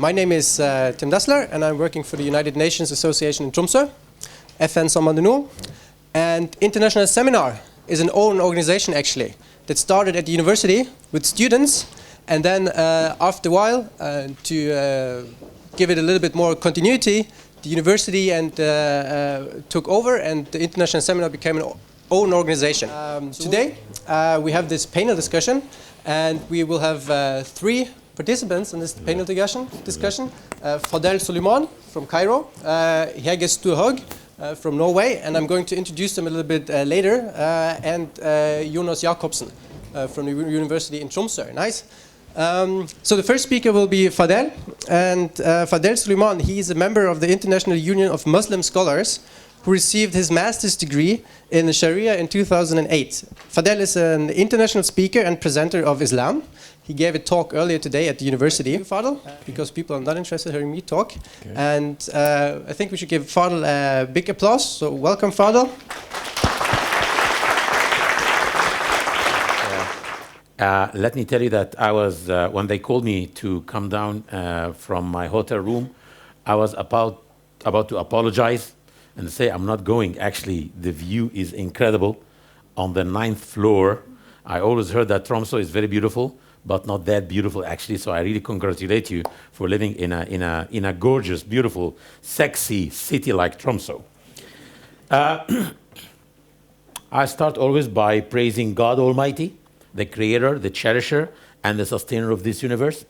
My name is Tim Dessler, and I'm working for the United Nations Association in Tromsø, FN Samhandling. And International Seminar is an own organization actually that started at the university with students, and then after a while, to give it a little bit more continuity, the university took over, and the International Seminar became an own organization. Today we have this panel discussion, and we will have three participants in this panel discussion. Fadel Soliman from Cairo, Hege Storhaug from Norway, and I'm going to introduce them a little bit later, and Jonas Jakobsen from the university in Tromsø. Nice. So the first speaker will be Fadel, and Fadel Soliman, he is a member of the International Union of Muslim Scholars who received his master's degree in Sharia in 2008. Fadel is an international speaker and presenter of Islam. He gave a talk earlier today at the university, Fadel, because people are not interested in hearing me talk. Okay. And I think we should give Fadel a big applause. So welcome, Fadel. Let me tell you that I was, when they called me to come down from my hotel room, I was about to apologize and say I'm not going. Actually, the view is incredible on the 9th floor. I always heard that Tromsø is very beautiful, but not that beautiful actually. So I really congratulate you for living in a gorgeous, beautiful, sexy city like Tromsø. I start always by praising God Almighty, the creator, the cherisher, and the sustainer of this universe.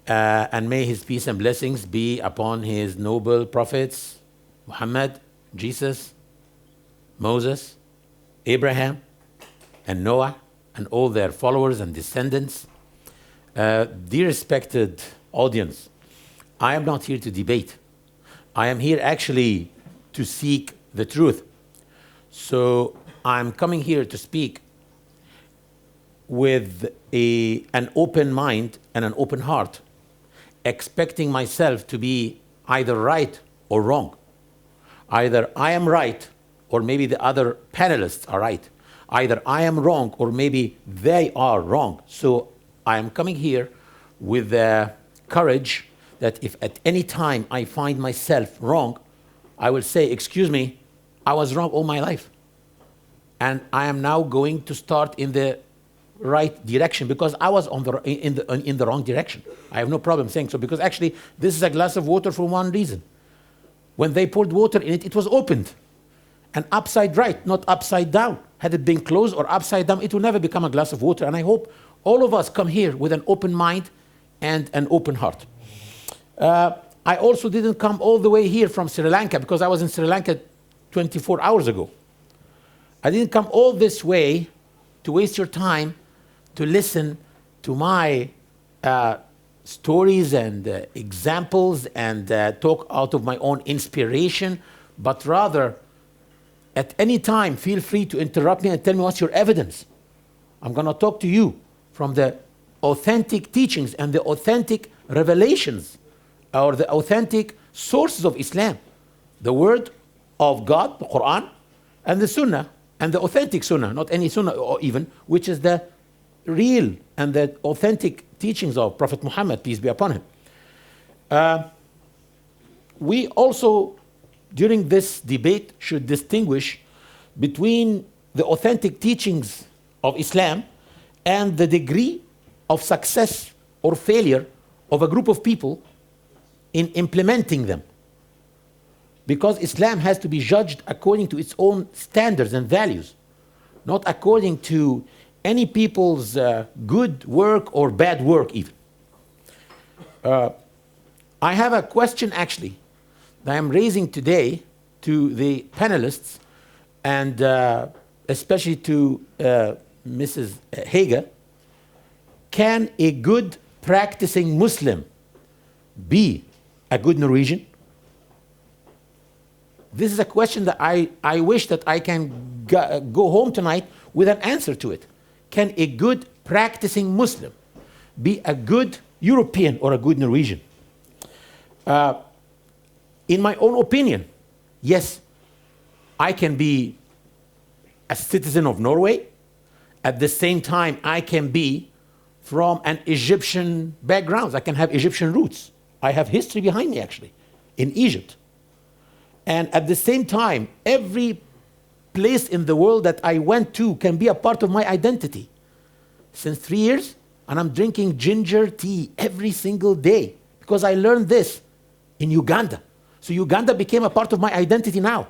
And may his peace and blessings be upon his noble prophets, Muhammad, Jesus, Moses, Abraham, and Noah, and all their followers and descendants. Dear respected audience, I am not here to debate. I am here actually to seek the truth. So I'm coming here to speak with an open mind and an open heart, expecting myself to be either right or wrong. Either I am right, or maybe the other panelists are right. Either I am wrong, or maybe they are wrong. So I am coming here with the courage that if at any time I find myself wrong, I will say, excuse me, I was wrong all my life. And I am now going to start in the right direction, because I was in the wrong direction. I have no problem saying so, because actually this is a glass of water for one reason. When they poured water in it, it was opened and upside right, not upside down. Had it been closed or upside down, it will never become a glass of water. And I hope all of us come here with an open mind and an open heart. I also didn't come all the way here from Sri Lanka, because I was in Sri Lanka 24 hours ago. I didn't come all this way to waste your time to listen to my stories and examples and talk out of my own inspiration, but rather, at any time, feel free to interrupt me and tell me what's your evidence. I'm going to talk to you from the authentic teachings and the authentic revelations, or the authentic sources of Islam. The word of God, the Quran, and the Sunnah, and the authentic Sunnah, not any Sunnah or even, which is the real and the authentic teachings of Prophet Muhammad, peace be upon him. We also, during this debate, should distinguish between the authentic teachings of Islam and the degree of success or failure of a group of people in implementing them. Because Islam has to be judged according to its own standards and values, not according to any people's good work or bad work even. I have a question actually that I'm raising today to the panelists, and especially to Mrs. Hege. Can a good practicing Muslim be a good Norwegian? This is a question that I wish that I can go home tonight with an answer to it. Can a good practicing Muslim be a good European or a good Norwegian? In my own opinion, yes, I can be a citizen of Norway. At the same time, I can be from an Egyptian background. I can have Egyptian roots. I have history behind me, actually, in Egypt. And at the same time, every place in the world that I went to can be a part of my identity. Since 3 years, and I'm drinking ginger tea every single day because I learned this in Uganda. So Uganda became a part of my identity now.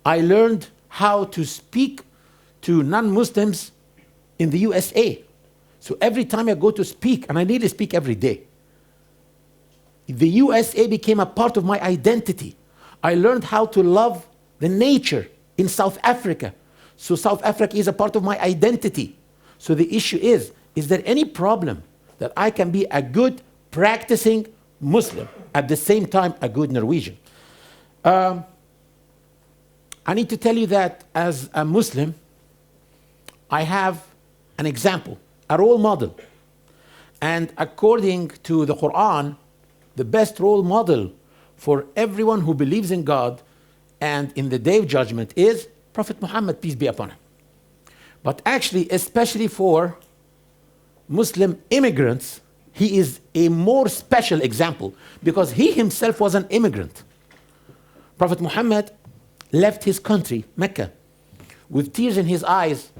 I learned how to speak to non-Muslims in the USA. So every time I go to speak, and I nearly speak every day, the USA became a part of my identity. I learned how to love the nature in South Africa. So South Africa is a part of my identity. So the issue is there any problem that I can be a good practicing Muslim, at the same time a good Norwegian? I need to tell you that as a Muslim, I have an example, a role model. And according to the Quran, the best role model for everyone who believes in God and in the Day of Judgment is Prophet Muhammad, peace be upon him. But actually, especially for Muslim immigrants, he is a more special example because he himself was an immigrant. Prophet Muhammad left his country, Mecca, with tears in his eyes,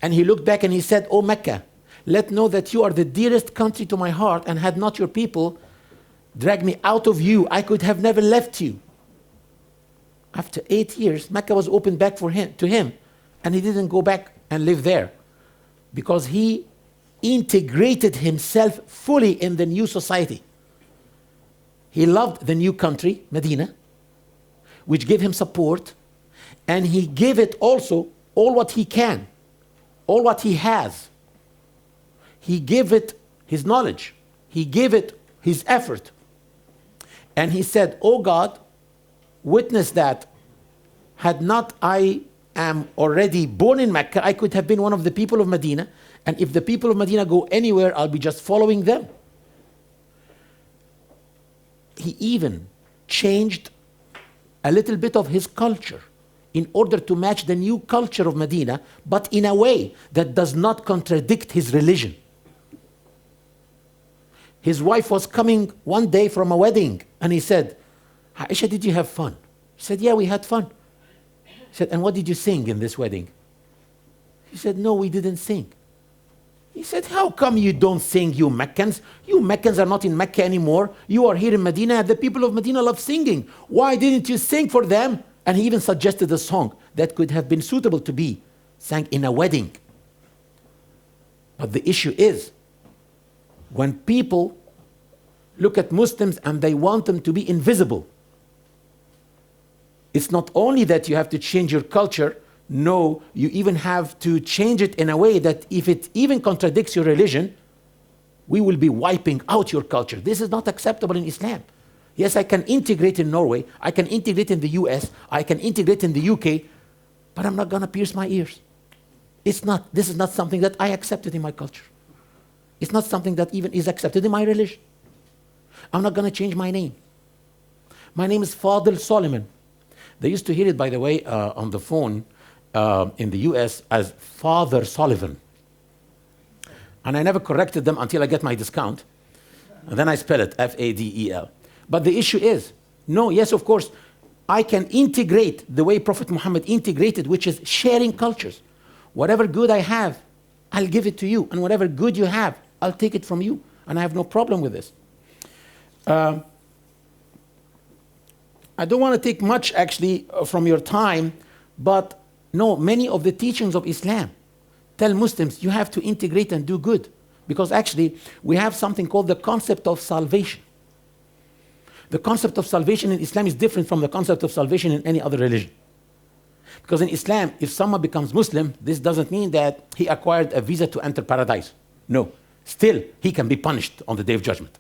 and he looked back and he said, "O Mecca, let know that you are the dearest country to my heart, and had not your people dragged me out of you, I could have never left you." After 8 years, Mecca was opened back to him, and he didn't go back and live there because he integrated himself fully in the new society. He loved the new country, Medina, which gave him support, and he gave it also all what he can, all what he has. He gave it his knowledge, he gave it his effort. And he said, "Oh God, witness that had not I am already born in Mecca, I could have been one of the people of Medina, and if the people of Medina go anywhere, I'll be just following them." He even changed a little bit of his culture in order to match the new culture of Medina, but in a way that does not contradict his religion. His wife was coming one day from a wedding, and he said, "Aisha, did you have fun?" She said, "Yeah, we had fun." He said, "And what did you sing in this wedding?" She said, "No, we didn't sing." He said, "How come you don't sing, you Meccans? You Meccans are not in Mecca anymore. You are here in Medina, and the people of Medina love singing. Why didn't you sing for them?" And he even suggested a song that could have been suitable to be sang in a wedding. But the issue is, when people look at Muslims and they want them to be invisible, it's not only that you have to change your culture, no, you even have to change it in a way that if it even contradicts your religion, we will be wiping out your culture. This is not acceptable in Islam. Yes, I can integrate in Norway, I can integrate in the US, I can integrate in the UK, but I'm not going to pierce my ears. This is not something that I accepted in my culture. It's not something that even is accepted in my religion. I'm not going to change my name. My name is Fadel Soliman. They used to hear it, by the way, on the phone in the US as Father Sullivan. And I never corrected them until I get my discount. And then I spell it, F-A-D-E-L. But the issue is, no, yes, of course, I can integrate the way Prophet Muhammad integrated, which is sharing cultures. Whatever good I have, I'll give it to you. And whatever good you have, I'll take it from you. And I have no problem with this. I don't want to take much, actually, from your time, but no, many of the teachings of Islam tell Muslims you have to integrate and do good. Because actually, we have something called the concept of salvation. The concept of salvation in Islam is different from the concept of salvation in any other religion. Because in Islam, if someone becomes Muslim, this doesn't mean that he acquired a visa to enter paradise. No. Still, he can be punished on the Day of Judgment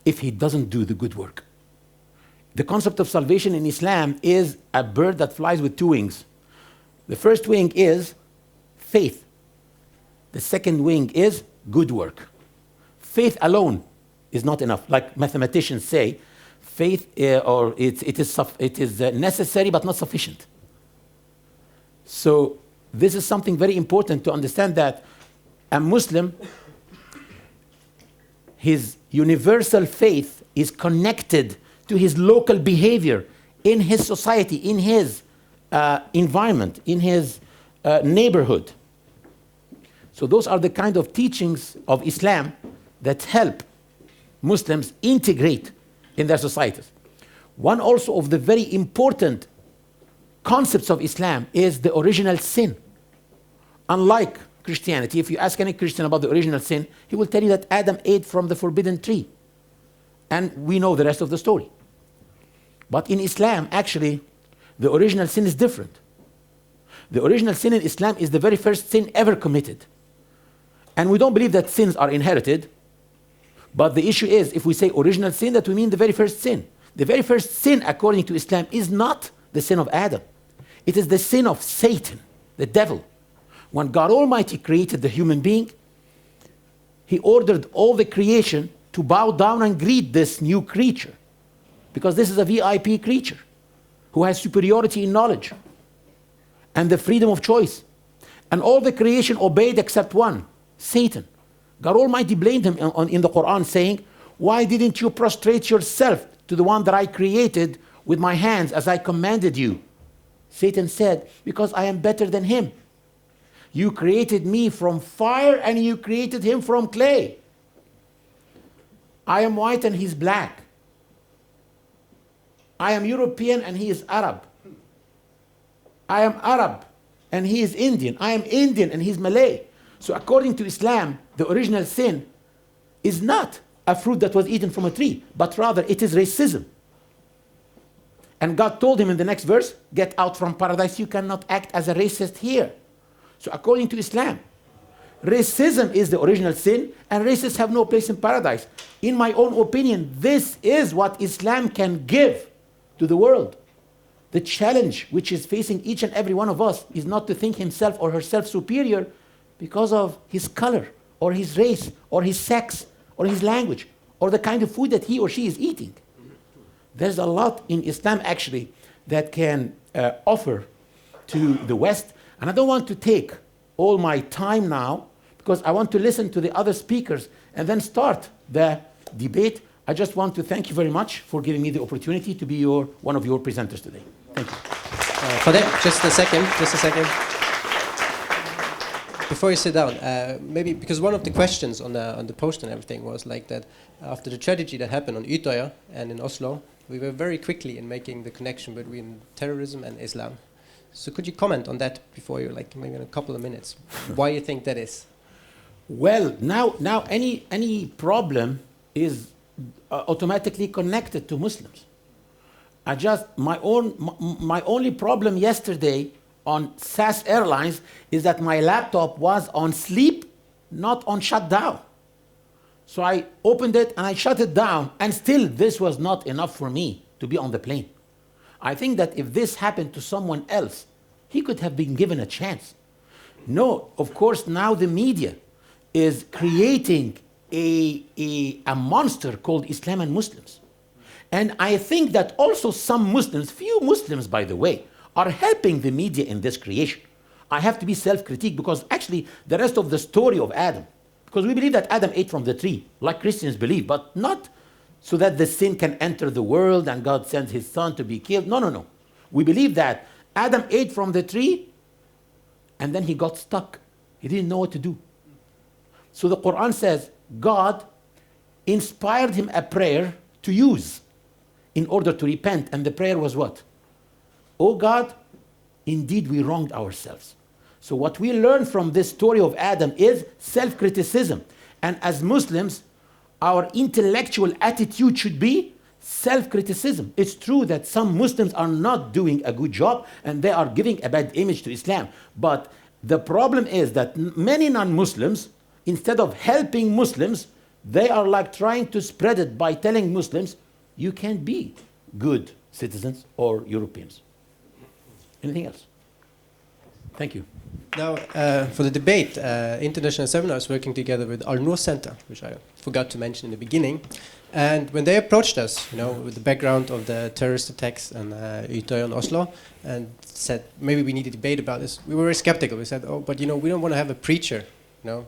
if he doesn't do the good work. The concept of salvation in Islam is a bird that flies with two wings. The first wing is faith. The second wing is good work. Faith alone is not enough. Like mathematicians say, faith it is necessary but not sufficient. So this is something very important to understand, that a Muslim, his universal faith is connected to his local behavior in his society, in his environment, in his neighborhood. So those are the kind of teachings of Islam that help Muslims integrate in their societies. One also of the very important concepts of Islam is the original sin. Unlike Christianity, if you ask any Christian about the original sin, he will tell you that Adam ate from the forbidden tree. And we know the rest of the story. But in Islam, actually, the original sin is different. The original sin in Islam is the very first sin ever committed. And we don't believe that sins are inherited. But the issue is, if we say original sin, that we mean the very first sin. The very first sin, according to Islam, is not the sin of Adam. It is the sin of Satan, the devil. When God Almighty created the human being, he ordered all the creation to bow down and greet this new creature. Because this is a VIP creature who has superiority in knowledge and the freedom of choice. And all the creation obeyed except one, Satan. God Almighty blamed him in the Quran, saying, "Why didn't you prostrate yourself to the one that I created with my hands as I commanded you?" Satan said, "Because I am better than him. You created me from fire and you created him from clay. I am white and he's black. I am European and he is Arab. I am Arab and he is Indian. I am Indian and he's Malay." So according to Islam, the original sin is not a fruit that was eaten from a tree, but rather it is racism. And God told him in the next verse, "Get out from paradise. You cannot act as a racist here." So according to Islam, racism is the original sin, and racists have no place in paradise. In my own opinion, this is what Islam can give to the world. The challenge which is facing each and every one of us is not to think himself or herself superior because of his color, or his race, or his sex, or his language, or the kind of food that he or she is eating. There's a lot in Islam, actually, that can offer to the West. And I don't want to take all my time now, because I want to listen to the other speakers and then start the debate. I just want to thank you very much for giving me the opportunity to be one of your presenters today. Thank you. Fadel, just a second. Before you sit down, maybe because one of the questions on the post and everything was like that after the tragedy that happened on Utøya and in Oslo, we were very quickly in making the connection between terrorism and Islam. So could you comment on that before you, like maybe in a couple of minutes, why you think that is? Well, now any problem is automatically connected to Muslims. My only problem yesterday on SAS Airlines is that my laptop was on sleep, not on shutdown. So I opened it and I shut it down, and still this was not enough for me to be on the plane. I think that if this happened to someone else, he could have been given a chance. No, of course, now the media is creating a monster called Islam and Muslims. And I think that also some Muslims, few Muslims by the way, are helping the media in this creation. I have to be self-critique, because actually the rest of the story of Adam, because we believe that Adam ate from the tree, like Christians believe, but not so that the sin can enter the world and God sends his son to be killed. No. We believe that Adam ate from the tree and then he got stuck. He didn't know what to do. So the Quran says God inspired him a prayer to use in order to repent. And the prayer was what? "Oh God, indeed we wronged ourselves." So what we learn from this story of Adam is self-criticism. And as Muslims, our intellectual attitude should be self-criticism. It's true that some Muslims are not doing a good job and they are giving a bad image to Islam. But the problem is that many non-Muslims, instead of helping Muslims, they are like trying to spread it by telling Muslims, you can't be good citizens or Europeans. Anything else? Thank you. Now, for the debate, International Seminar is working together with Alnor Center, which I forgot to mention in the beginning. And when they approached us, with the background of the terrorist attacks and Utøya and Oslo, and said, maybe we need a debate about this, we were very skeptical. We said, but we don't want to have a preacher,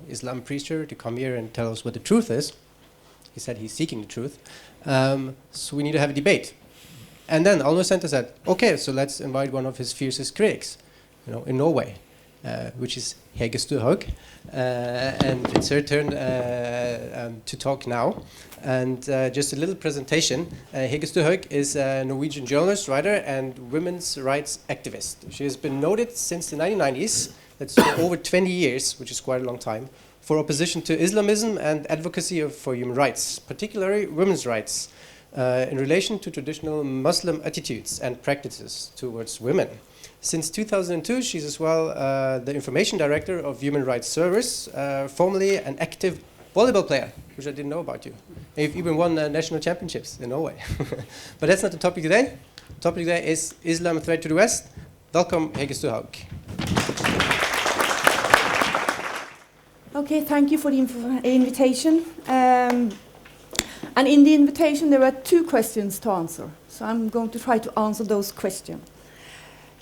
Islam preacher, to come here and tell us what the truth is. He said he's seeking the truth. So we need to have a debate. And then Alnor Center said, okay, so let's invite one of his fiercest critics, in Norway, which is Hege Storhaug. And it's her turn to talk now. And just a little presentation. Hege Storhaug is a Norwegian journalist, writer, and women's rights activist. She has been noted since the 1990s, that's over 20 years, which is quite a long time, for opposition to Islamism and advocacy for human rights, particularly women's rights, in relation to traditional Muslim attitudes and practices towards women. Since 2002, she's as well the information director of Human Rights Service, formerly an active volleyball player, which I didn't know about you. You've even won national championships in Norway. But that's not the topic today. The topic today is Islam, a threat to the West. Welcome, Hege Storhaug. Okay, thank you for the invitation. And in the invitation, there were 2 questions to answer. So I'm going to try to answer those questions.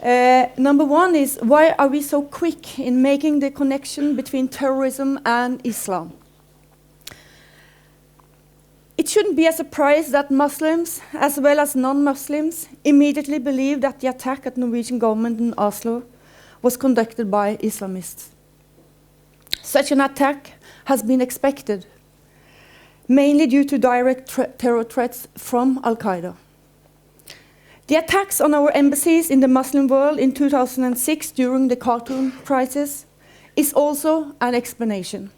Number 1 is, why are we so quick in making the connection between terrorism and Islam? It shouldn't be a surprise that Muslims, as well as non-Muslims, immediately believe that the attack at Norwegian government in Oslo was conducted by Islamists. Such an attack has been expected, mainly due to direct terror threats from Al-Qaeda. The attacks on our embassies in the Muslim world in 2006 during the Khartoum crisis is also an explanation.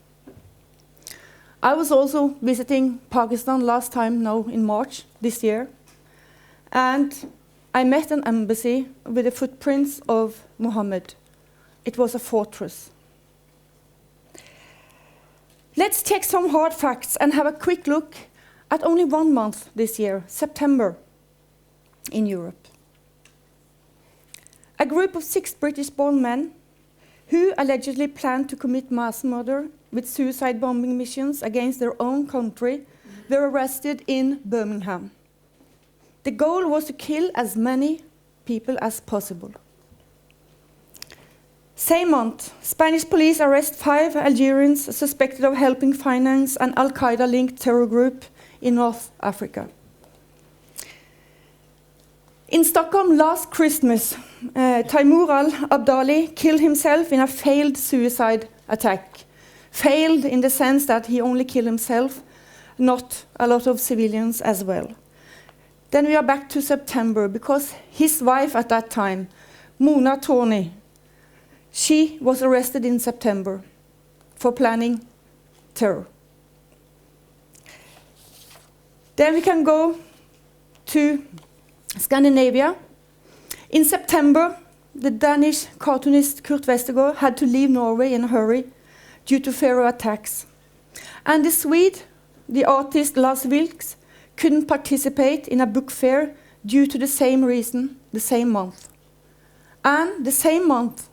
I was also visiting Pakistan last time, now in March this year, and I met an embassy with the footprints of Muhammad. It was a fortress. Let's check some hard facts and have a quick look at only 1 month this year, September, in Europe. A group of 6 British-born men who allegedly planned to commit mass murder with suicide bombing missions against their own country were arrested in Birmingham. The goal was to kill as many people as possible. Same month, Spanish police arrest 5 Algerians suspected of helping finance an Al-Qaeda-linked terror group in North Africa. In Stockholm last Christmas, Taimur al-Abdali killed himself in a failed suicide attack. Failed in the sense that he only killed himself, not a lot of civilians as well. Then we are back to September, because his wife at that time, Mona Tony, she was arrested in September for planning terror. Then we can go to Scandinavia. In September, the Danish cartoonist Kurt Westergaard had to leave Norway in a hurry due to fear of attacks. And the Swede, the artist Lars Vilks, couldn't participate in a book fair due to the same reason, the same month. And the same month,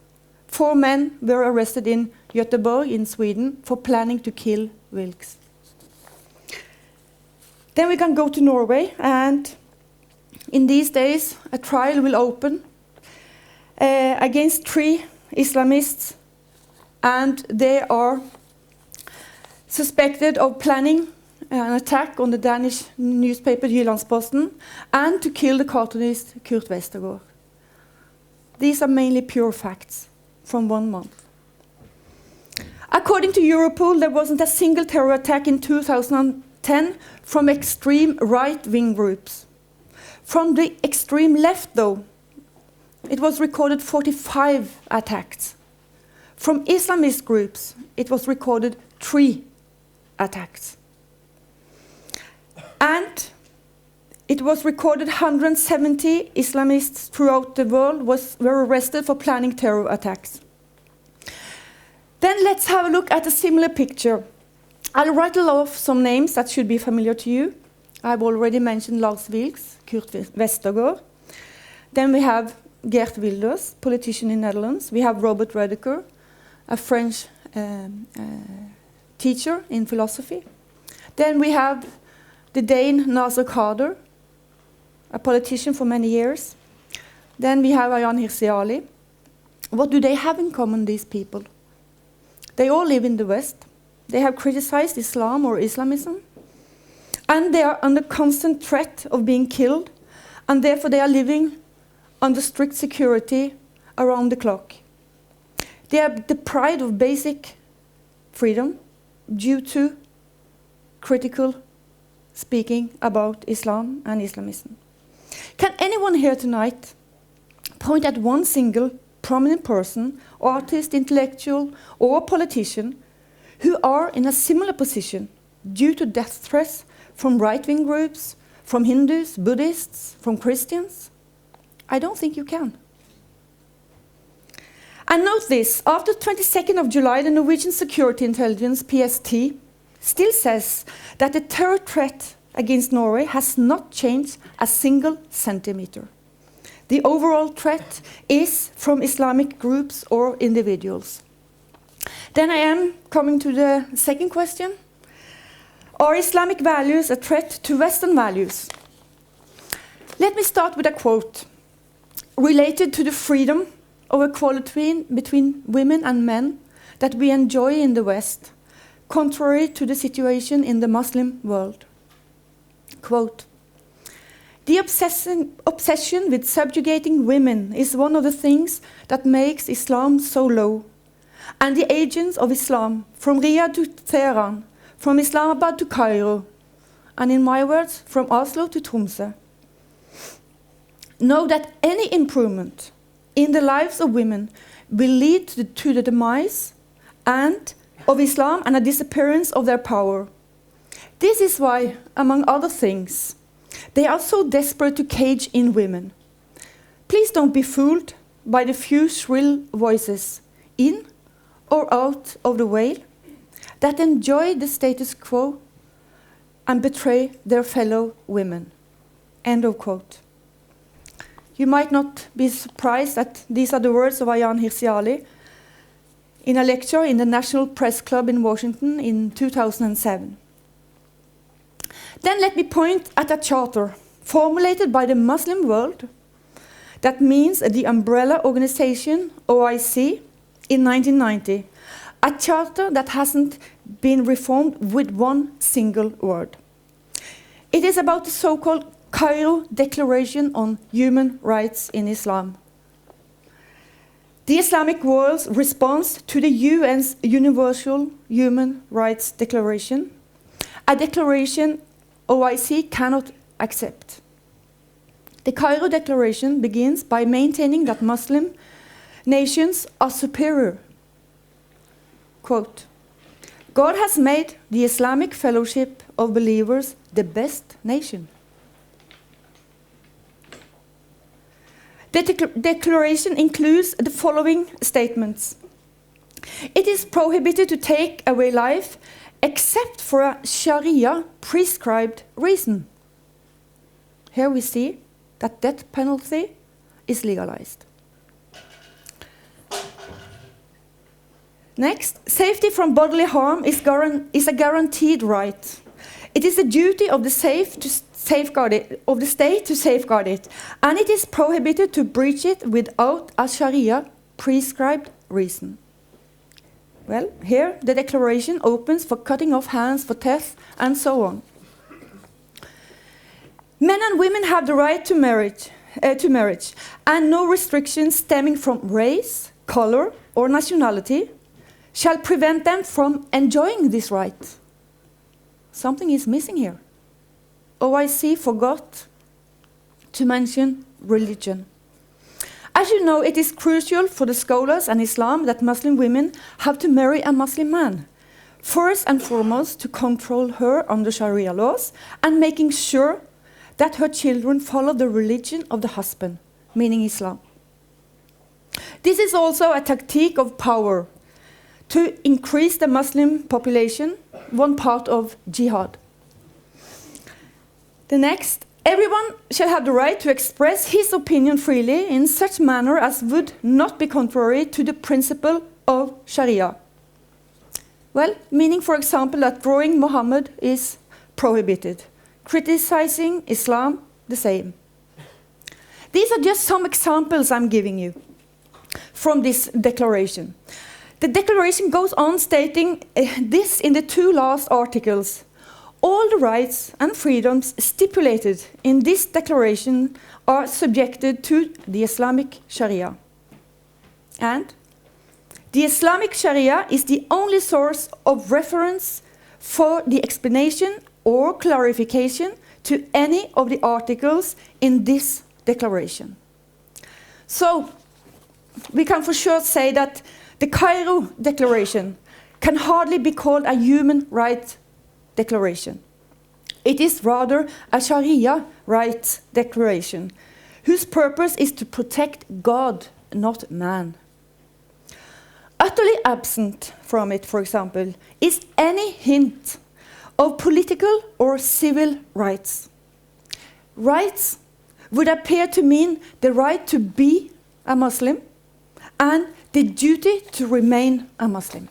4 men were arrested in Göteborg in Sweden for planning to kill Vilks. Then we can go to Norway, and in these days a trial will open against 3 Islamists, and they are suspected of planning an attack on the Danish newspaper Jyllandsposten and to kill the cartoonist Kurt Westergaard. These are mainly pure facts from 1 month. According to Europol, there wasn't a single terror attack in 2010 from extreme right-wing groups. From the extreme left, though, it was recorded 45 attacks. From Islamist groups, it was recorded 3 attacks. And it was recorded 170 Islamists throughout the world were arrested for planning terror attacks. Then let's have a look at a similar picture. I'll rattle off some names that should be familiar to you. I've already mentioned Lars Vilks, Kurt Westergaard. Then we have Geert Wilders, politician in Netherlands. We have Robert Redeker, a French teacher in philosophy. Then we have the Dane Nasser Khader, a politician for many years. Then we have Ayaan Hirsi Ali. What do they have in common, these people? They all live in the West. They have criticized Islam or Islamism. and they are under constant threat of being killed, and therefore they are living under strict security around the clock. They are deprived of basic freedom due to critical speaking about Islam and Islamism. Can anyone here tonight point at one single prominent person, artist, intellectual, or politician who are in a similar position due to death threats from right-wing groups, from Hindus, Buddhists, from Christians? I don't think you can. And note this, after 22nd of July, the Norwegian Security Intelligence, PST, still says that the terror threat against Norway has not changed a single centimeter. The overall threat is from Islamic groups or individuals. Then I am coming to the second question. Are Islamic values a threat to Western values? Let me start with a quote related to the freedom of equality between women and men that we enjoy in the West, contrary to the situation in the Muslim world. Quote, "The obsession with subjugating women is one of the things that makes Islam so low, and the agents of Islam, from Riyadh to Tehran, from Islamabad to Cairo, and in my words, from Oslo to Tromsø, know that any improvement in the lives of women will lead to the demise of Islam and a disappearance of their power. This is why, among other things, they are so desperate to cage in women. Please don't be fooled by the few shrill voices, in or out of the veil, that enjoy the status quo and betray their fellow women." End of quote. You might not be surprised that these are the words of Ayaan Hirsi Ali in a lecture in the National Press Club in Washington in 2007. Then let me point at a charter formulated by the Muslim world, that means the umbrella organization OIC, in 1990, a charter that hasn't been reformed with one single word. It is about the so-called Cairo Declaration on Human Rights in Islam. The Islamic world's response to the UN's Universal Human Rights Declaration, a declaration OIC cannot accept. The Cairo Declaration begins by maintaining that Muslim nations are superior. Quote, "God has made the Islamic Fellowship of Believers the best nation." The declaration includes the following statements. It is prohibited to take away life except for a Sharia prescribed reason. Here we see that death penalty is legalized. Next, safety from bodily harm is a guaranteed right. It is the duty of the state to safeguard it, and it is prohibited to breach it without a Sharia prescribed reason. Well, here the declaration opens for cutting off hands for theft and so on. Men and women have the right to marriage, and no restrictions stemming from race, color, or nationality shall prevent them from enjoying this right. Something is missing here. OIC forgot to mention religion. As you know, it is crucial for the scholars and Islam that Muslim women have to marry a Muslim man, first and foremost to control her under Sharia laws and making sure that her children follow the religion of the husband, meaning Islam. This is also a tactic of power to increase the Muslim population, one part of jihad. The next, everyone shall have the right to express his opinion freely in such manner as would not be contrary to the principle of Sharia. Well, meaning, for example, that drawing Muhammad is prohibited. Criticizing Islam, the same. These are just some examples I'm giving you from this declaration. The declaration goes on stating this in the two last articles. All the rights and freedoms stipulated in this declaration are subjected to the Islamic Sharia. And the Islamic Sharia is the only source of reference for the explanation or clarification to any of the articles in this declaration. So, we can for sure say that the Cairo Declaration can hardly be called a human rights declaration. It is rather a Sharia rights declaration, whose purpose is to protect God, not man. Utterly absent from it, for example, is any hint of political or civil rights. Rights would appear to mean the right to be a Muslim and the duty to remain a Muslim.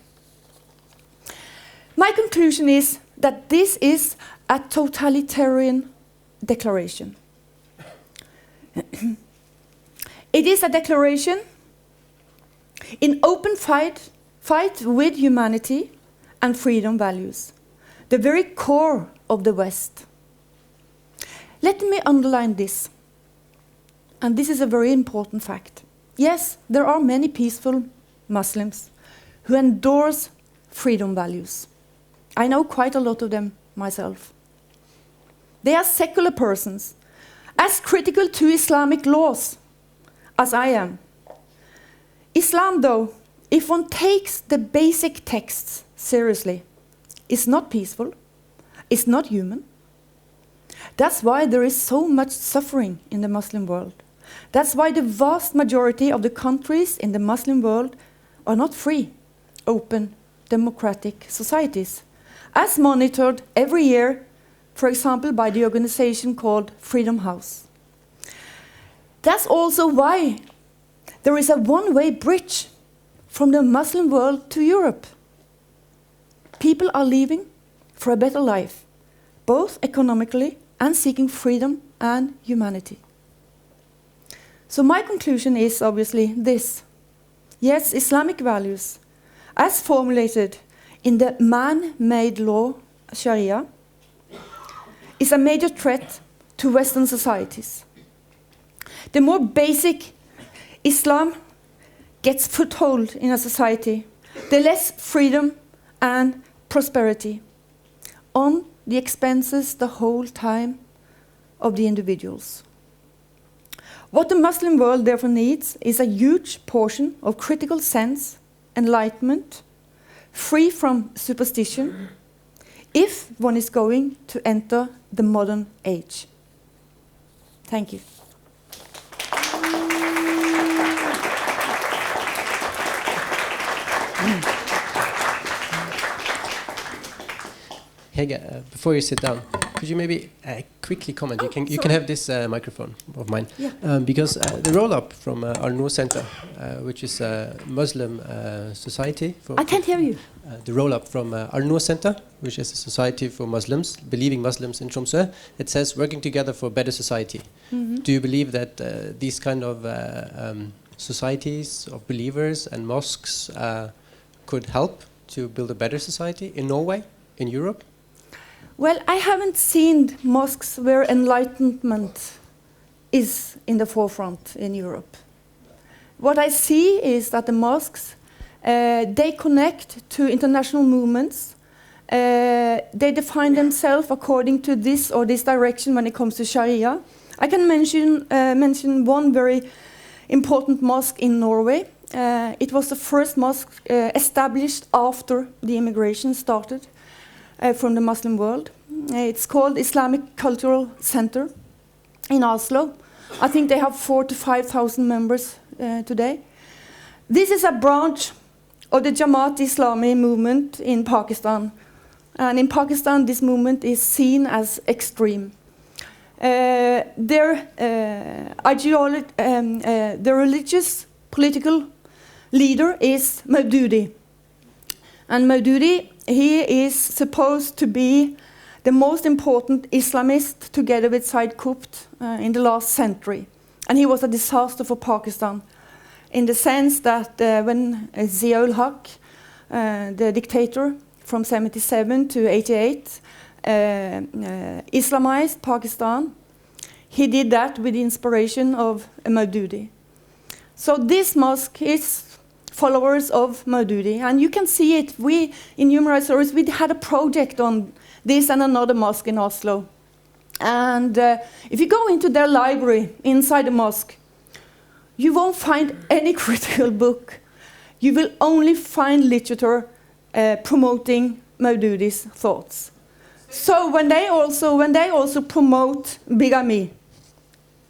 My conclusion is that this is a totalitarian declaration. It is a declaration in open fight with humanity and freedom values, the very core of the West. Let me underline this, and this is a very important fact. Yes, there are many peaceful Muslims who endorse freedom values. I know quite a lot of them myself. They are secular persons, as critical to Islamic laws as I am. Islam, though, if one takes the basic texts seriously, is not peaceful, is not human. That's why there is so much suffering in the Muslim world. That's why the vast majority of the countries in the Muslim world are not free, open, democratic societies, as monitored every year, for example, by the organization called Freedom House. That's also why there is a one-way bridge from the Muslim world to Europe. People are leaving for a better life, both economically and seeking freedom and humanity. So my conclusion is obviously this. Yes, Islamic values, as formulated in the man-made law Sharia, is a major threat to Western societies. The more basic Islam gets foothold in a society, the less freedom and prosperity, on the expenses the whole time of the individuals. What the Muslim world therefore needs is a huge portion of critical sense, enlightenment, free from superstition, if one is going to enter the modern age. Thank you. Hege, before you sit down, could you maybe quickly comment? You can have this microphone of mine. Yeah. Because the roll-up from Alnor Center, which is a Muslim society. I can't hear you. The roll-up from Alnor Center, which is a society for Muslims, believing Muslims in Tromsø. It says working together for a better society. Mm-hmm. Do you believe that these kind of societies of believers and mosques could help to build a better society in Norway, in Europe? Well, I haven't seen mosques where enlightenment is in the forefront in Europe. What I see is that the mosques, they connect to international movements. They define themselves according to this or this direction when it comes to Sharia. I can mention one very important mosque in Norway. It was the first mosque established after the immigration started from the Muslim world. It's called Islamic Cultural Center in Oslo. I think they have 4,000 to 5,000 members today. This is a branch of the Jamaat Islami movement in Pakistan. And in Pakistan, this movement is seen as extreme. Their religious political leader is Maududi. And Maududi, he is supposed to be the most important Islamist together with Said Qutb in the last century. And he was a disaster for Pakistan in the sense that when Zia-ul-Haq, the dictator from 77 to 88, Islamized Pakistan. He did that with the inspiration of Maududi. So this mosque is followers of Maududi, and you can see it. We, in Human Rights Stories, we had a project on this and another mosque in Oslo. And if you go into their library inside the mosque, you won't find any critical book. You will only find literature promoting Maududi's thoughts. So when they also promote bigamy,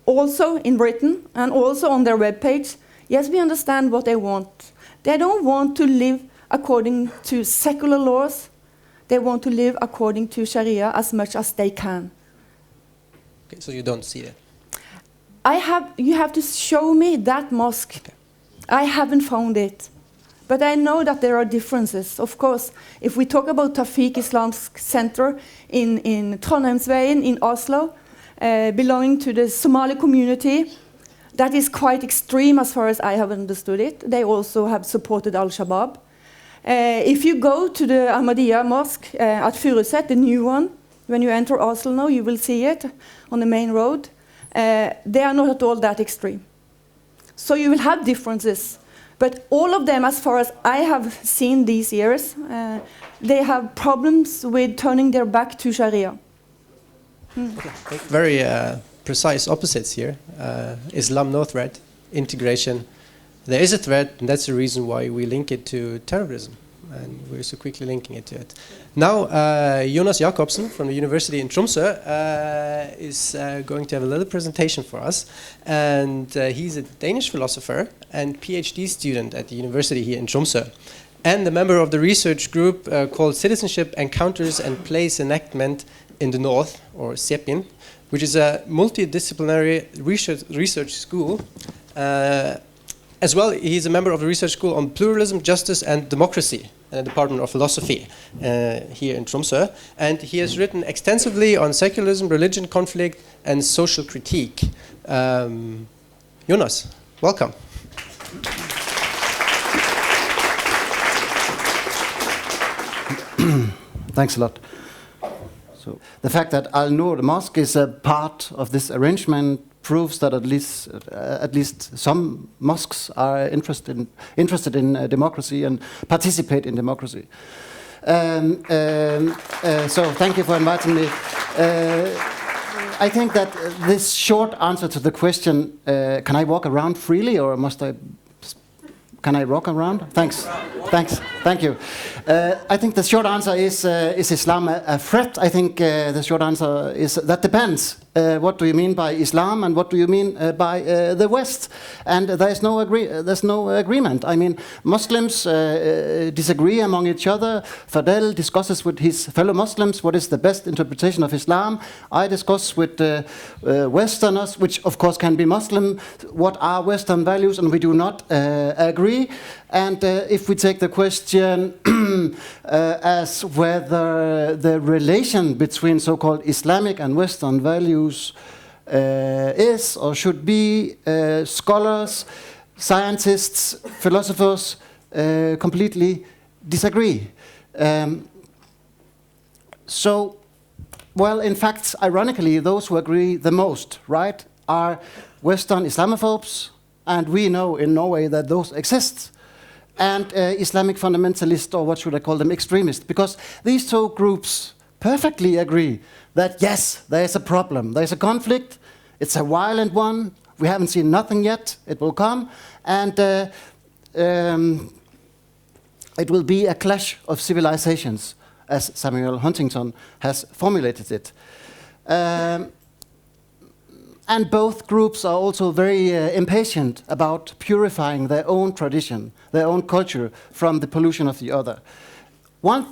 also in Britain and also on their webpage, yes, we understand what they want. They don't want to live according to secular laws. They want to live according to Sharia as much as they can. Okay, so you don't see it? You have to show me that mosque. Okay. I haven't found it. But I know that there are differences. Of course, if we talk about Tawfiq Islamic Center in Trondheimsveien in Oslo, belonging to the Somali community, that is quite extreme as far as I have understood it. They also have supported Al-Shabaab. If you go to the Ahmadiyya Mosque at Furuset, the new one, when you enter Oslo now, you will see it on the main road. They are not at all that extreme. So you will have differences. But all of them, as far as I have seen these years, they have problems with turning their back to Sharia. Okay. Very precise opposites here. Islam, no threat. Integration. There is a threat, and that's the reason why we link it to terrorism. And we're so quickly linking it to it. Now, Jonas Jakobsen from the University in Tromsø is going to have a little presentation for us. And he's a Danish philosopher and PhD student at the university here in Tromsø, and a member of the research group called Citizenship Encounters and Place Enactment in the North, or CEPIN, which is a multidisciplinary research school. As well, he's a member of the research school on pluralism, justice, and democracy in the Department of Philosophy here in Tromsø. And he has written extensively on secularism, religion, conflict, and social critique. Jonas, welcome. Thanks a lot. So the fact that Alnor, the mosque, is a part of this arrangement proves that at least some mosques are interested in democracy and participate in democracy. So thank you for inviting me. I think that this short answer to the question, can I walk around freely or must I? Can I walk around? Thanks. Thank you. I think the short answer is Islam a threat? I think the short answer is that depends. What do you mean by Islam, and what do you mean by the West? And there's no agreement. I mean, Muslims disagree among each other. Fadel discusses with his fellow Muslims what is the best interpretation of Islam. I discuss with Westerners, which of course can be Muslim, what are Western values, and we do not agree. And if we take the question as whether the relation between so-called Islamic and Western values is or should be, scholars, scientists, philosophers completely disagree. Well, in fact, ironically, those who agree the most, right, are Western Islamophobes, and we know in Norway that those exist, and Islamic fundamentalists, or what should I call them, extremists, because these two groups perfectly agree that yes, there is a problem, there is a conflict, it's a violent one, we haven't seen nothing yet, it will come, and it will be a clash of civilizations, as Samuel Huntington has formulated it. And both groups are also very impatient about purifying their own tradition, their own culture, from the pollution of the other.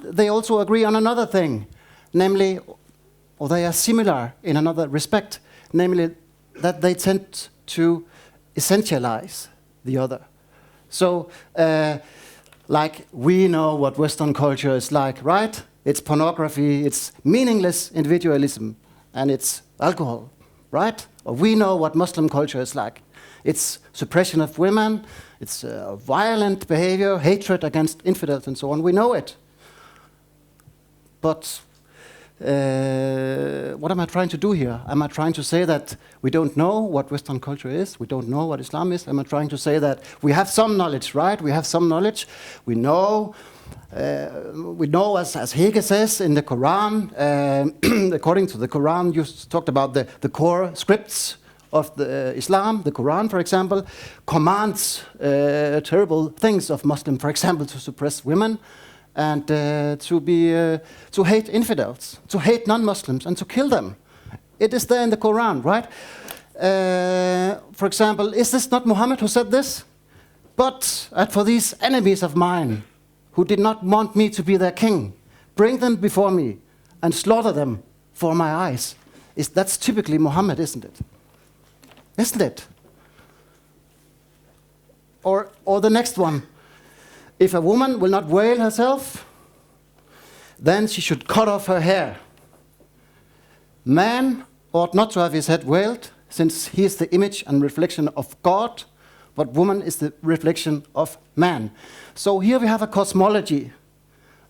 They also agree on another thing, namely, or they are similar in another respect, namely that they tend to essentialize the other. So, like, we know what Western culture is like, right? It's pornography, it's meaningless individualism, and it's alcohol, right? Or we know what Muslim culture is like. It's suppression of women, it's violent behavior, hatred against infidels, and so on. We know it. But what am I trying to do here? Am I trying to say that we don't know what Western culture is? We don't know what Islam is? Am I trying to say that we have some knowledge, right? We have some knowledge. We know, as Hege says in the Quran, according to the Quran, you talked about the core scripts of the Islam. The Quran, for example, commands terrible things of Muslims, for example, to suppress women, and to hate infidels, to hate non-Muslims, and to kill them. It is there in the Quran, right? For example, is this not Muhammad who said this? But for these enemies of mine, who did not want me to be their king, bring them before me and slaughter them for my eyes. That's typically Muhammad, isn't it? Isn't it? Or the next one. If a woman will not veil herself, then she should cut off her hair. Man ought not to have his head veiled, since he is the image and reflection of God, but woman is the reflection of man. So here we have a cosmology,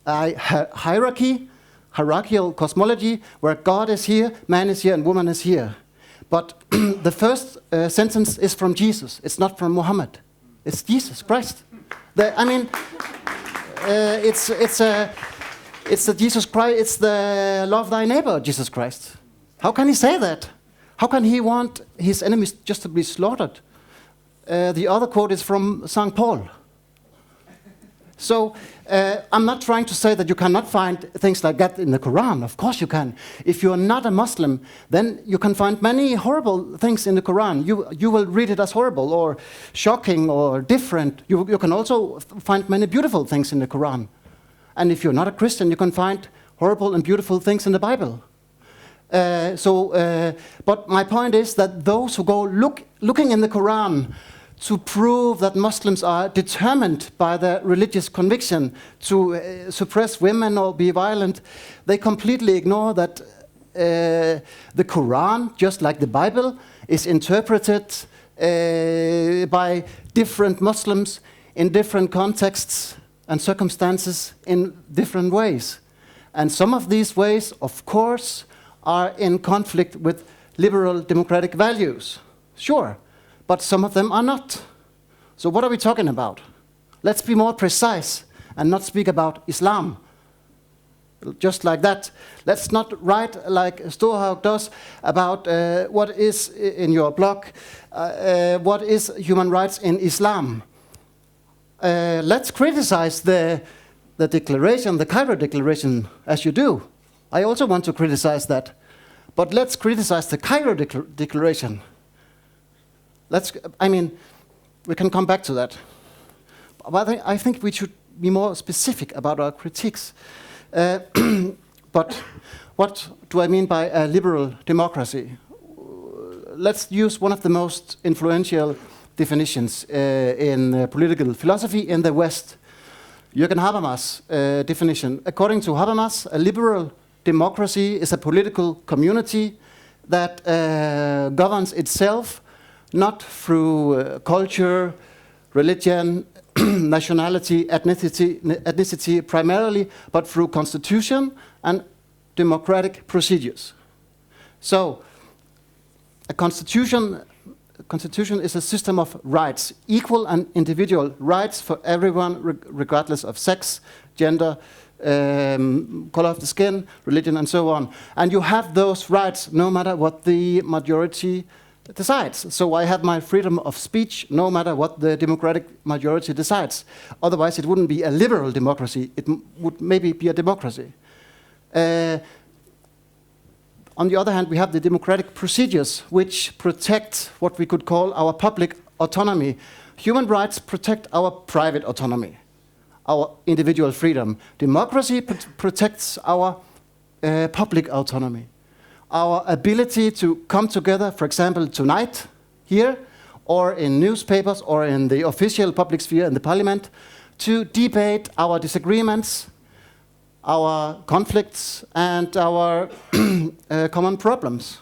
a hierarchical cosmology, where God is here, man is here, and woman is here. But the first sentence is from Jesus. It's not from Muhammad. It's Jesus Christ. It's the Jesus Christ. It's the love thy neighbor, Jesus Christ. How can he say that? How can he want his enemies just to be slaughtered? The other quote is from St. Paul. So I'm not trying to say that you cannot find things like that in the Quran. Of course you can. If you are not a Muslim, then you can find many horrible things in the Quran. You will read it as horrible or shocking or different. You can also find many beautiful things in the Quran. And if you're not a Christian, you can find horrible and beautiful things in the Bible. But my point is that those who go looking in the Quran to prove that Muslims are determined by their religious conviction to suppress women or be violent, they completely ignore that the Quran, just like the Bible, is interpreted by different Muslims in different contexts and circumstances in different ways. And some of these ways, of course, are in conflict with liberal democratic values. Sure. But some of them are not. So what are we talking about? Let's be more precise and not speak about Islam. Just like that. Let's not write like Storhaug does about what is in your blog, what is human rights in Islam. Let's criticize the declaration, the Cairo Declaration, as you do. I also want to criticize that. But let's criticize the Cairo Declaration. We can come back to that. But I think we should be more specific about our critiques. But what do I mean by a liberal democracy? Let's use one of the most influential definitions in political philosophy in the West. Jürgen Habermas' definition. According to Habermas, a liberal democracy is a political community that governs itself not through culture, religion, nationality, ethnicity primarily, but through constitution and democratic procedures. So, a constitution is a system of rights, equal and individual rights for everyone, regardless of sex, gender, color of the skin, religion, and so on. And you have those rights no matter what the majority decides. So I have my freedom of speech no matter what the democratic majority decides. Otherwise, it wouldn't be a liberal democracy. It would maybe be a democracy. On the other hand, we have the democratic procedures which protect what we could call our public autonomy. Human rights protect our private autonomy, our individual freedom. Democracy protects our public autonomy. Our ability to come together, for example, tonight, here, or in newspapers, or in the official public sphere in the parliament, to debate our disagreements, our conflicts, and our common problems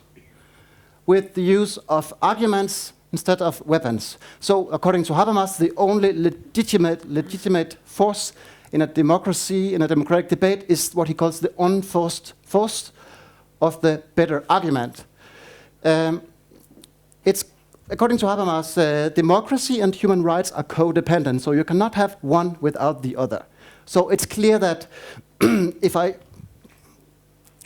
with the use of arguments instead of weapons. So, according to Habermas, the only legitimate force in a democracy, in a democratic debate, is what he calls the unforced force of the better argument. It's according to Habermas, democracy and human rights are codependent, so you cannot have one without the other. So it's clear that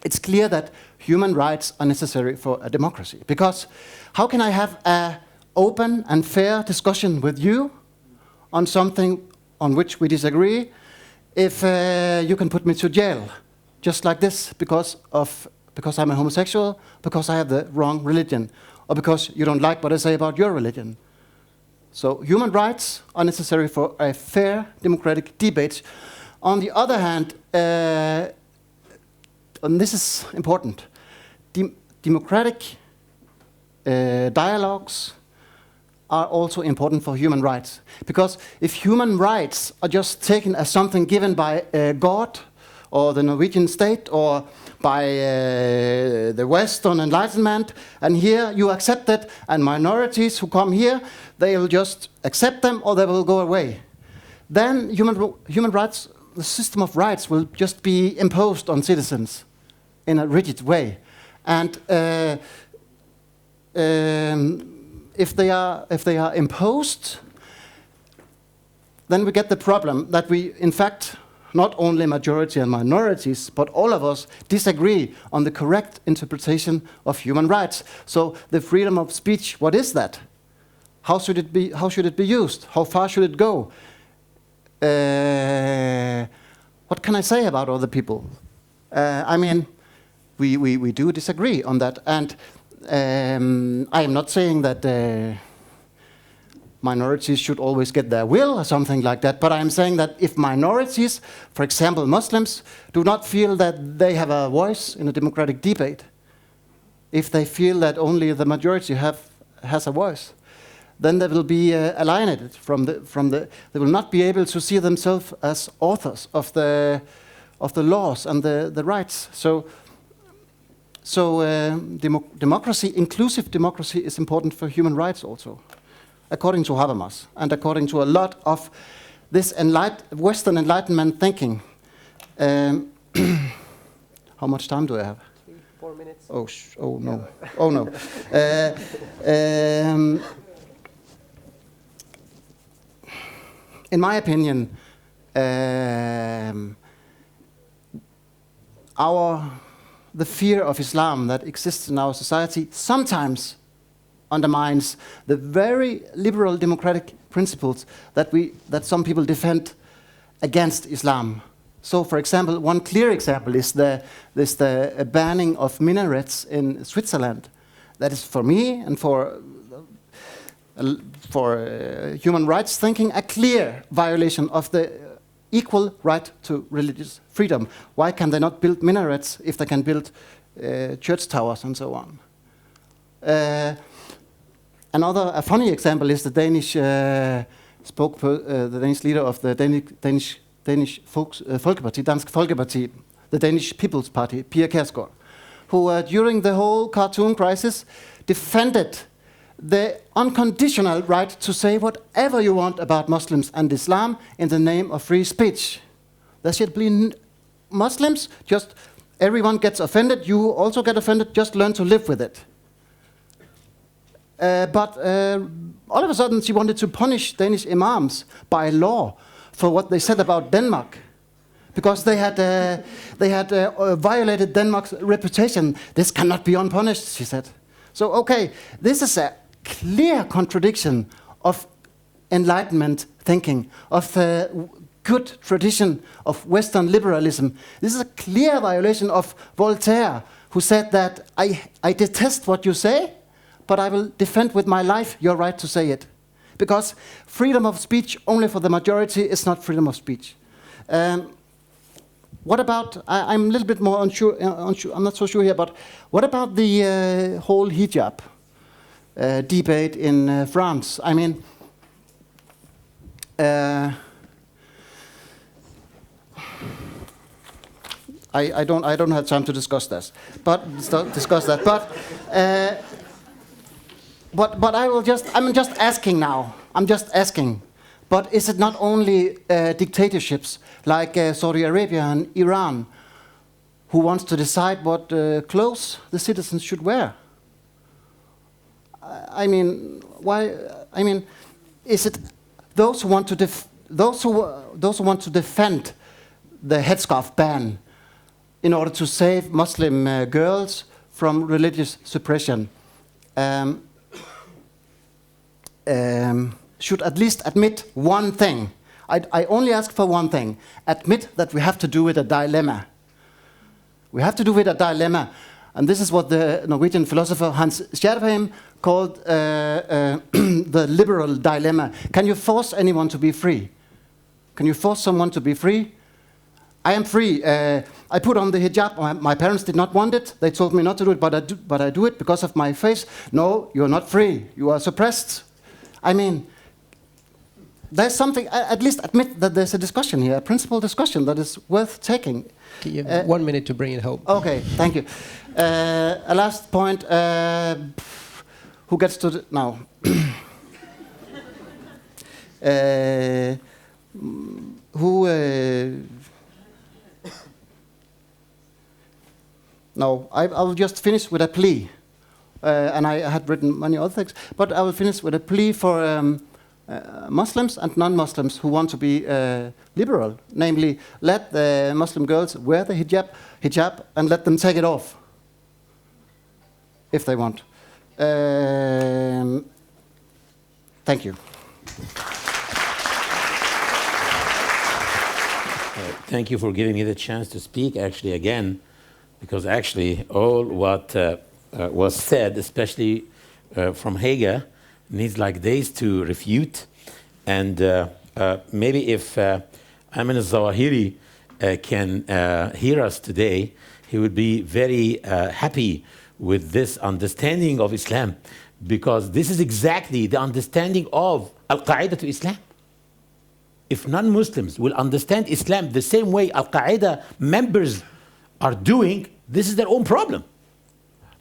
it's clear that human rights are necessary for a democracy. Because how can I have an open and fair discussion with you on something on which we disagree if you can put me to jail just like this because I'm a homosexual, because I have the wrong religion, or because you don't like what I say about your religion? So human rights are necessary for a fair democratic debate. On the other hand, and this is important, democratic dialogues are also important for human rights. Because if human rights are just taken as something given by God or the Norwegian state or by the Western Enlightenment, and here you accept it, and minorities who come here, they will just accept them or they will go away. Then human rights, the system of rights will just be imposed on citizens in a rigid way. And if they are imposed, then we get the problem that we, in fact, not only majority and minorities, but all of us disagree on the correct interpretation of human rights. So the freedom of speech, what is that? How should it be? How should it be used? How far should it go? What can I say about other people? I mean, we do disagree on that, and I am not saying that minorities should always get their will or something like that, but I am saying that if minorities, for example Muslims, do not feel that they have a voice in a democratic debate, if they feel that only the majority has a voice, then they will be alienated from the. They will not be able to see themselves as authors of the laws and the rights. So democracy, inclusive democracy, is important for human rights also, according to Habermas, and according to a lot of this Western Enlightenment thinking. How much time do I have? 4 minutes. Oh no. Oh no. In my opinion, the fear of Islam that exists in our society sometimes undermines the very liberal democratic principles that some people defend against Islam. So, for example, one clear example is the banning of minarets in Switzerland. That is, for me and for human rights thinking, a clear violation of the equal right to religious freedom. Why can they not build minarets if they can build church towers and so on? A funny example is the Danish the Danish leader of the Danish Folkeparti, Dansk Folkeparti, the Danish People's Party, Pia Kjærsgaard, who during the whole cartoon crisis defended the unconditional right to say whatever you want about Muslims and Islam in the name of free speech. There should be Muslims, just everyone gets offended, you also get offended, just learn to live with it. But all of a sudden she wanted to punish Danish imams by law for what they said about Denmark, because they had violated Denmark's reputation. This cannot be unpunished, she said. So, okay, this is a clear contradiction of Enlightenment thinking, of the good tradition of Western liberalism. This is a clear violation of Voltaire, who said that I detest what you say, but I will defend with my life your right to say it. Because freedom of speech only for the majority is not freedom of speech. What about, I'm a little bit more unsure, I'm not so sure here, but what about the whole hijab debate in France? I mean, I don't have time to discuss this, but But I will I'm just asking now. I'm just asking, But is it not only dictatorships like Saudi Arabia and Iran who wants to decide what clothes the citizens should wear? I mean, why? I mean, is it those who want to those who want to defend the headscarf ban in order to save Muslim girls from religious suppression should at least admit one thing. I only ask for one thing. Admit that we have to do with a dilemma. We have to do with a dilemma. And this is what the Norwegian philosopher Hans Stjernheim called the liberal dilemma. Can you force anyone to be free? Can you force someone to be free? I am free. I put on the hijab. My parents did not want it. They told me not to do it, but I do it because of my face. No, you're not free. You are suppressed. I mean, there's something, at least admit that there's a discussion here, a principal discussion that is worth taking. You have 1 minute to bring it home. Okay, thank you. A last point. Who gets to now? No, I will just finish with a plea. And I had written many other things, but I will finish with a plea for Muslims and non-Muslims who want to be liberal. Namely, let the Muslim girls wear the hijab and let them take it off if they want. Thank you. Thank you for giving me the chance to speak actually again, because actually all what was said, especially from Hege, needs like days to refute. And maybe if Ayman al-Zawahiri can hear us today, he would be very happy with this understanding of Islam, because this is exactly the understanding of Al-Qaeda to Islam. If non-Muslims will understand Islam the same way Al-Qaeda members are doing, this is their own problem.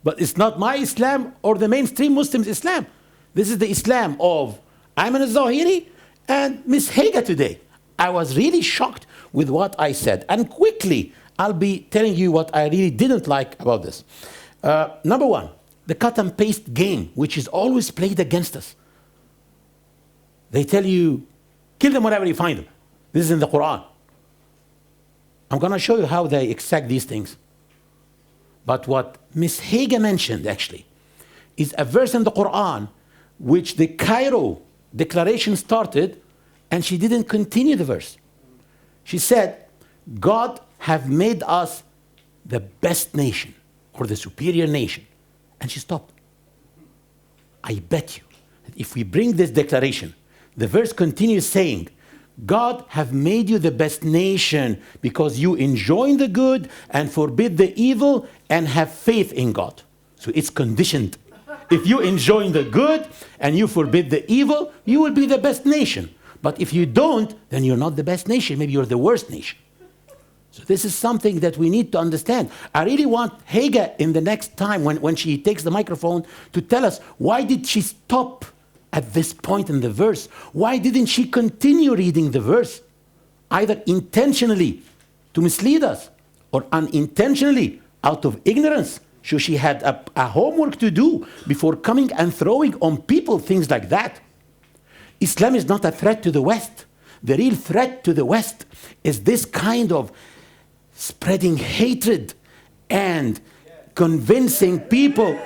But it's not my Islam or the mainstream Muslims' Islam. This is the Islam of Ayman al-Zawahiri and Ms. Hege today. I was really shocked with what I said. And quickly, I'll be telling you what I really didn't like about this. Number one, the cut and paste game, which is always played against us. They tell you, kill them wherever you find them. This is in the Quran. I'm going to show you how they exact these things. But what Ms. Hege mentioned, actually, is a verse in the Quran which the Cairo declaration started, and she didn't continue the verse. She said, God have made us the best nation, or the superior nation. And she stopped. I bet you that if we bring this declaration, the verse continues saying, God have made you the best nation because you enjoin the good and forbid the evil and have faith in God. So it's conditioned. If you enjoin the good and you forbid the evil, you will be the best nation. But if you don't, then you're not the best nation. Maybe you're the worst nation. So this is something that we need to understand. I really want Hege in the next time when she takes the microphone to tell us, why did she stop at this point in the verse? Why didn't she continue reading the verse? Either intentionally to mislead us or unintentionally out of ignorance. So she had a homework to do before coming and throwing on people things like that. Islam is not a threat to the West. The real threat to the West is this kind of spreading hatred and convincing people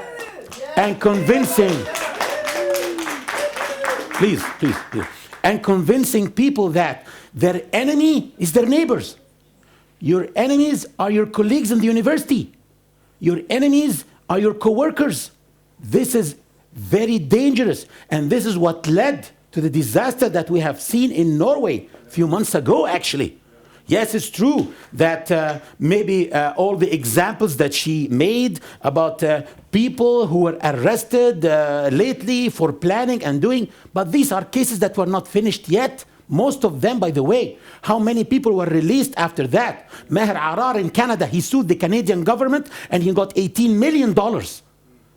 and convincing... Please. And convincing people that their enemy is their neighbors. Your enemies are your colleagues in the university. Your enemies are your co-workers. This is very dangerous. And this is what led to the disaster that we have seen in Norway a few months ago, actually. Yes, it's true that maybe all the examples that she made about people who were arrested lately for planning and doing, but these are cases that were not finished yet. Most of them, by the way. How many people were released after that? Meher Arar in Canada, he sued the Canadian government and he got $18 million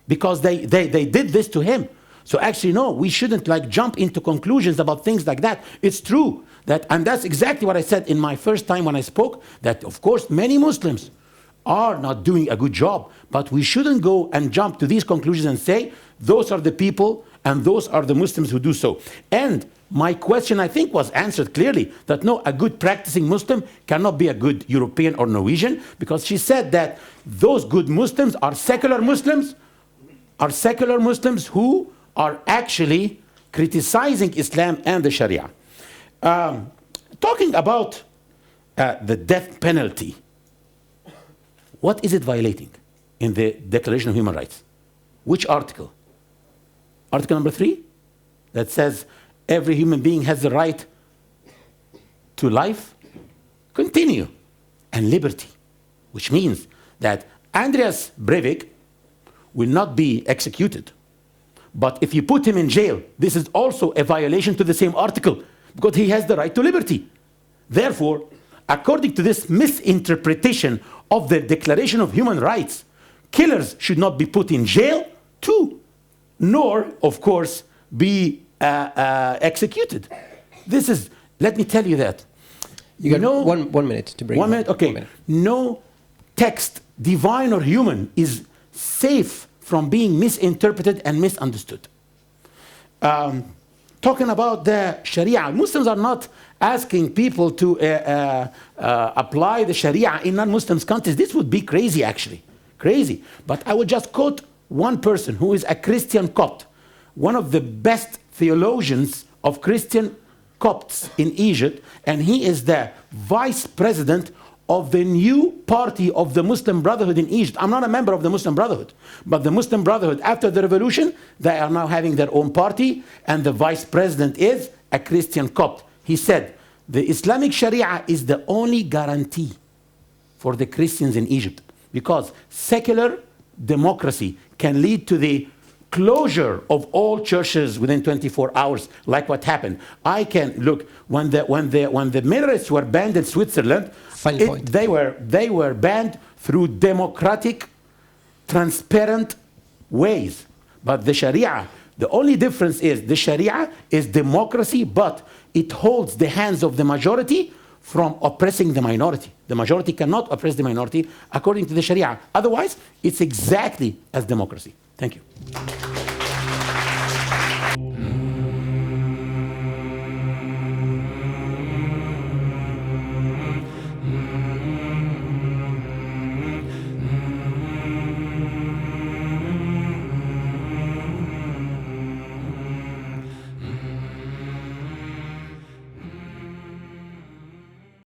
because they did this to him. So actually, no, we shouldn't like jump into conclusions about things like that. It's true that, and that's exactly what I said in my first time when I spoke, that of course many Muslims are not doing a good job, but we shouldn't go and jump to these conclusions and say, those are the people and those are the Muslims who do so. And my question, I think, was answered clearly, that no, a good practicing Muslim cannot be a good European or Norwegian, because she said that those good Muslims are secular Muslims who are actually criticizing Islam and the Sharia. Talking about the death penalty, what is it violating in the Declaration of Human Rights? Which article? Article number 3, that says every human being has the right to life, continue, and liberty, which means that Andreas Breivik will not be executed. But if you put him in jail, this is also a violation to the same article, because he has the right to liberty. Therefore, according to this misinterpretation of the Declaration of Human Rights, killers should not be put in jail too, nor, of course, be executed. This is, let me tell you that. You got one minute to bring 1 minute, okay. 1 minute. No text, divine or human, is safe from being misinterpreted and misunderstood. Talking about the Sharia, Muslims are not asking people to apply the Sharia in non-Muslim countries. This would be crazy, actually. Crazy. But I would just quote one person who is a Christian Copt, one of the best theologians of Christian Copts in Egypt, and he is the vice president of the new party of the Muslim Brotherhood in Egypt. I'm not a member of the Muslim Brotherhood, but the Muslim Brotherhood, after the revolution, they are now having their own party, and the vice president is a Christian Copt. He said, the Islamic Sharia is the only guarantee for the Christians in Egypt, because secular democracy can lead to the closure of all churches within 24 hours, like what happened. I can look, when the minarets were banned in Switzerland, they were banned through democratic, transparent ways. But the Sharia, the only difference is the Sharia is democracy, but it holds the hands of the majority from oppressing the minority. The majority cannot oppress the minority according to the Sharia. Otherwise, it's exactly as democracy. Thank you.